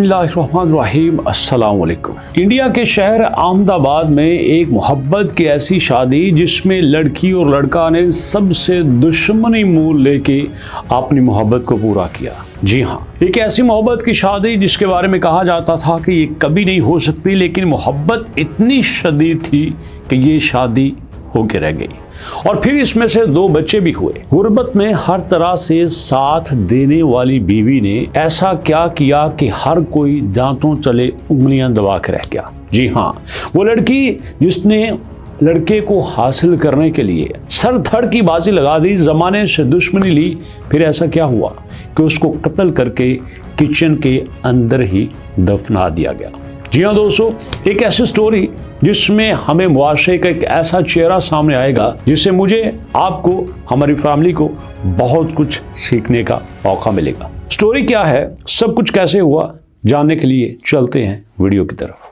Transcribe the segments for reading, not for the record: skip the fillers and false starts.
बिस्मिल्लाहिर्रहमानिर्रहीम, अस्सलाम वालेकुम। इंडिया के शहर अहमदाबाद में एक मोहब्बत की ऐसी शादी जिसमें लड़की और लड़का ने सबसे दुश्मनी मोल लेके अपनी मोहब्बत को पूरा किया। जी हाँ, एक ऐसी मोहब्बत की शादी जिसके बारे में कहा जाता था कि ये कभी नहीं हो सकती, लेकिन मोहब्बत इतनी शदीद थी कि ये शादी होके रह गई और फिर इसमें से 2 बच्चे भी हुए। गुर्बत में हर तरह से साथ देने वाली बीवी ने ऐसा क्या किया कि हर कोई दांतों तले उंगलियां दबा के रह गया। जी हाँ, वो लड़की जिसने लड़के को हासिल करने के लिए सर धड़ की बाजी लगा दी, जमाने से दुश्मनी ली, फिर ऐसा क्या हुआ कि उसको कत्ल करके किचन के अंदर ही दफना दिया गया। जी हाँ दोस्तों, एक ऐसी स्टोरी जिसमें हमें मुआशरे का एक ऐसा चेहरा सामने आएगा जिससे मुझे, आपको, हमारी फैमिली को बहुत कुछ सीखने का मौका मिलेगा। स्टोरी क्या है, सब कुछ कैसे हुआ, जानने के लिए चलते हैं वीडियो की तरफ।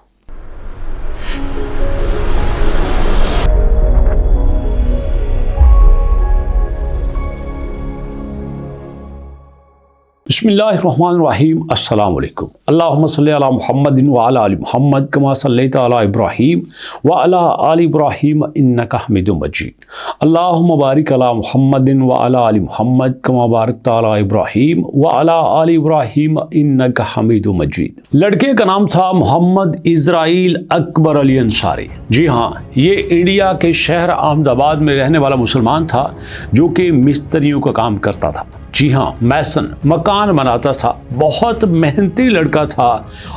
बिस्मिल्लाहिर्रहमानिर्रहीम, अस्सलाम वालेकुम। अल्लाहुम्मा सल्ली अला मुहम्मदिन व अला आलि मुहम्मद कमा सल्लैता अला इब्राहीम व अला आलि इब्राहीम इन्नका हमीदुम मजीद। अल्लाहुम्मा बारिक अला मुहम्मदिन व अला आलि मुहम्मद कमा बारकता अला इब्राहीम व अला आलि इब्राहीम इन्नका हमीदुम मजीद। लड़के का नाम था मोहम्मद इज़राइल अकबर अली अंसारी। जी हाँ, ये इंडिया के शहर अहमदाबाद में रहने वाला मुसलमान था जो कि मिस्त्रियों का काम करता था। जी हाँ, मैसन, मकान बनाता था। बहुत मेहनती लड़का था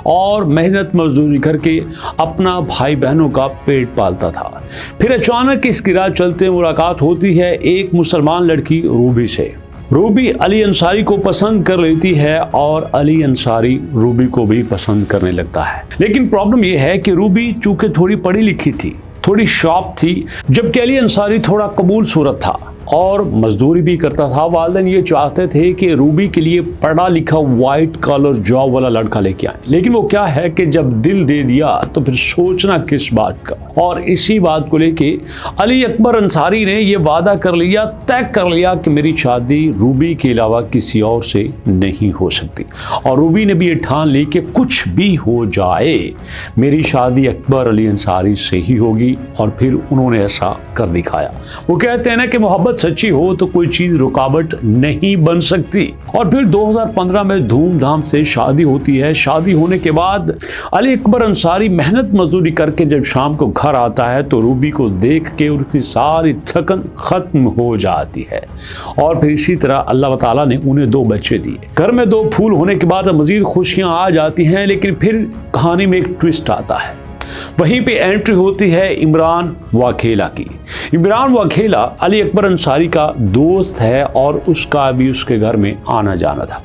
और मेहनत मजदूरी करके अपना भाई बहनों का पेट पालता था। फिर अचानक इसकी राह चलते मुलाकात होती है एक मुसलमान लड़की रूबी से। रूबी अली अंसारी को पसंद कर लेती है और अली अंसारी रूबी को भी पसंद करने लगता है। लेकिन प्रॉब्लम यह है कि रूबी चूंकि थोड़ी पढ़ी लिखी थी, थोड़ी शॉप थी, जबकि अली अंसारी थोड़ा कबूल सूरत था और मजदूरी भी करता था। वालिदैन ये चाहते थे कि रूबी के लिए पढ़ा लिखा वाइट कॉलर जॉब वाला लड़का लेके आए, लेकिन वो क्या है कि जब दिल दे दिया तो फिर सोचना किस बात का। और इसी बात को लेके अली अकबर अंसारी ने ये वादा कर लिया, तय कर लिया कि मेरी शादी रूबी के अलावा किसी और से नहीं हो सकती। और रूबी ने भी ये ठान ली कि कुछ भी हो जाए मेरी शादी अकबर अली अंसारी से ही होगी, और फिर उन्होंने ऐसा कर दिखाया। वो कहते हैं ना कि मोहब्बत सच्ची हो तो कोई चीज रुकावट नहीं बन सकती। और फिर 2015 में धूमधाम से शादी होती है। शादी होने के बाद अली अकबर अंसारी मेहनत मजदूरी करके जब शाम को घर आता है तो रूबी को देख के उसकी सारी थकन खत्म हो जाती है। और फिर इसी तरह अल्लाह ताला ने उन्हें 2 बच्चे दिए। घर में 2 फूल होने के बाद मजीद खुशियां आ जाती हैं, लेकिन फिर कहानी में एक ट्विस्ट आता है। वहीं पे एंट्री होती है इमरान वाघेला की। इमरान वाघेला अली अकबर अंसारी का दोस्त है और उसका भी उसके घर में आना जाना था।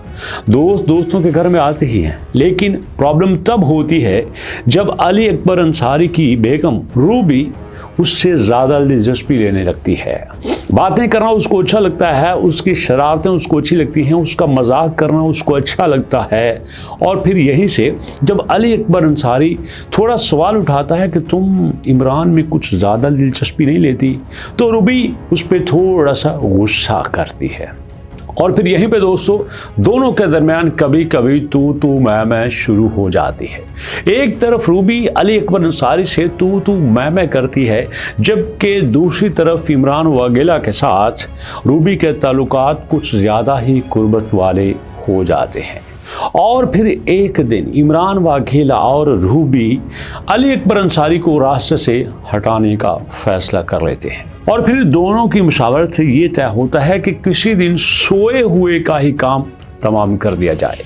दोस्तों के घर में आते ही हैं, लेकिन प्रॉब्लम तब होती है जब अली अकबर अंसारी की बेगम रूबी उससे ज़्यादा दिलचस्पी लेने लगती है। बातें करना उसको अच्छा लगता है, उसकी शरारतें उसको अच्छी लगती हैं, उसका मजाक करना उसको अच्छा लगता है। और फिर यहीं से जब अली अकबर अंसारी थोड़ा सवाल उठाता है कि तुम इमरान में कुछ ज़्यादा दिलचस्पी नहीं लेती, तो रूबी उस पर थोड़ा सा गुस्सा करती है। और फिर यहीं पे दोस्तों दोनों के दरमियान कभी कभी तू मैं शुरू हो जाती है। एक तरफ रूबी अली अकबर अंसारी से तू मैं करती है, जबकि दूसरी तरफ इमरान वाघेला के साथ रूबी के ताल्लुकात कुछ ज़्यादा ही कुर्बत वाले हो जाते हैं। और फिर एक दिन इमरान वाघेला और रूबी अली अकबर अंसारी को रास्ते से हटाने का फैसला कर लेते हैं। और फिर दोनों की मुशावरत से ये तय होता है कि किसी दिन सोए हुए का ही काम तमाम कर दिया जाए।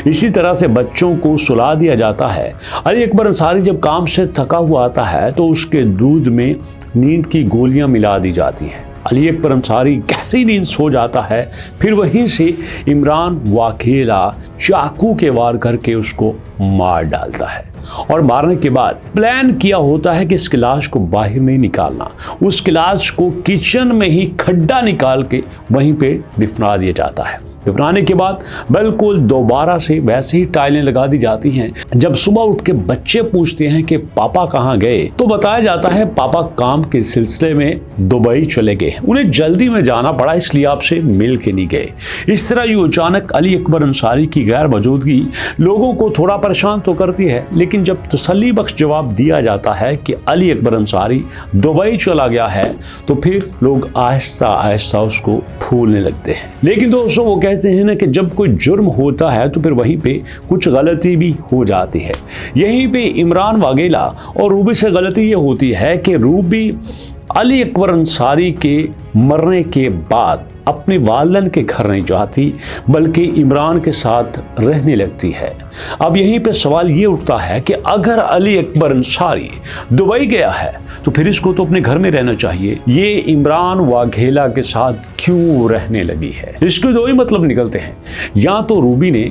इसी तरह से बच्चों को सुला दिया जाता है। अली अकबर अंसारी जब काम से थका हुआ आता है तो उसके दूध में नींद की गोलियां मिला दी जाती हैं। अली अकबर अंसारी गहरी नींद सो जाता है। फिर वहीं से इमरान वाघेला चाकू के वार करके उसको मार डालता है। और मारने के बाद प्लान किया होता है कि इस लाश को बाहर नहीं निकालना, उस लाश को किचन में ही खड्डा निकाल के वहीं पे दफना दिया जाता है। दफनाने के बाद बिल्कुल दोबारा से वैसे ही टाइलें लगा दी जाती हैं। जब सुबह उठ के बच्चे पूछते हैं कि पापा कहाँ गए, तो बताया जाता है पापा काम के सिलसिले में दुबई चले गए, उन्हें जल्दी में जाना पड़ा इसलिए आपसे मिल के नहीं गए। इस तरह यूँ अचानक अली अकबर अंसारी की गैर मौजूदगी लोगों को थोड़ा परेशान तो करती है, लेकिन जब तसल्ली बख्श जवाब दिया जाता है कि अली अकबर अंसारी दुबई चला गया है, तो फिर लोग आहिस्ता आहिस्ता उसको भूलने लगते हैं। लेकिन दोस्तों वो कहते हैं ना कि जब कोई जुर्म होता है तो फिर वहीं पे कुछ गलती भी हो जाती है। यहीं पे इमरान वाघेला और रूबी से गलती ये होती है कि रूबी अली अकबर अंसारी के मरने के बाद अपने वालिदैन के घर नहीं जाती बल्कि इमरान के साथ रहने लगती है। अब यहीं पे सवाल ये उठता है कि अगर अली अकबर अंसारी दुबई गया है तो फिर इसको तो अपने घर में रहना चाहिए, ये इमरान वाघेला के साथ क्यों रहने लगी है? इसके दो ही मतलब निकलते हैं, या तो रूबी ने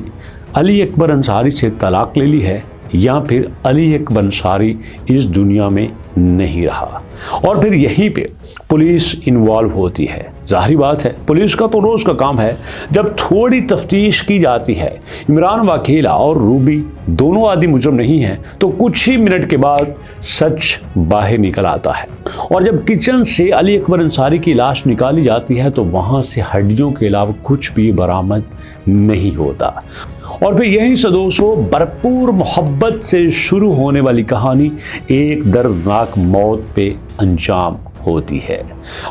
अली अकबर अंसारी से तलाक ले ली है या फिर अली अकबर अंसारी इस दुनिया में नहीं रहा। और फिर यहीं पे पुलिस इन्वॉल्व होती है। जाहिर बात है पुलिस का तो रोज़ का काम है। जब थोड़ी तफ्तीश की जाती है, इमरान वाघेला और रूबी दोनों आदि मुजरम नहीं हैं, तो कुछ ही मिनट के बाद सच बाहर निकल आता है। और जब किचन से अली अकबर अंसारी की लाश निकाली जाती है तो वहाँ से हड्डियों के अलावा कुछ भी बरामद नहीं होता। और फिर यहीं से दोस्तों भरपूर मोहब्बत से शुरू होने वाली कहानी एक दर्दनाक मौत पे अंजाम होती है।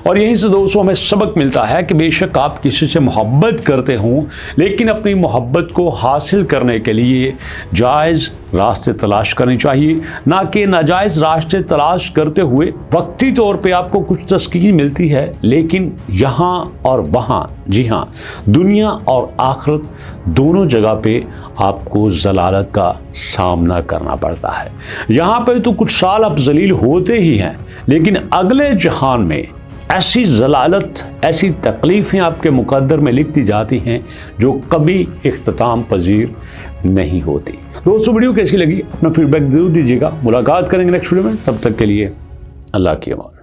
और यहीं से दोस्तों हमें सबक मिलता है कि बेशक आप किसी से मोहब्बत करते हों, लेकिन अपनी मोहब्बत को हासिल करने के लिए जायज़ रास्ते तलाश करने चाहिए, ना कि नाजायज़ रास्ते तलाश करते हुए वक्ती तौर पे आपको कुछ तस्कीन मिलती है, लेकिन यहाँ और वहाँ, जी हाँ, दुनिया और आखिरत दोनों जगह पे आपको जलालत का सामना करना पड़ता है। यहाँ पे तो कुछ साल आप जलील होते ही हैं, लेकिन अगले जहान में ऐसी जलालत, ऐसी तकलीफ़ें आपके मुकद्दर में लिख दी जाती हैं जो कभी इख्तिताम पजीर नहीं होती। दोस्तों वीडियो कैसी लगी अपना फीडबैक जरूर दीजिएगा। मुलाकात करेंगे नेक्स्ट वीडियो में, तब तक के लिए अल्लाह की अमान।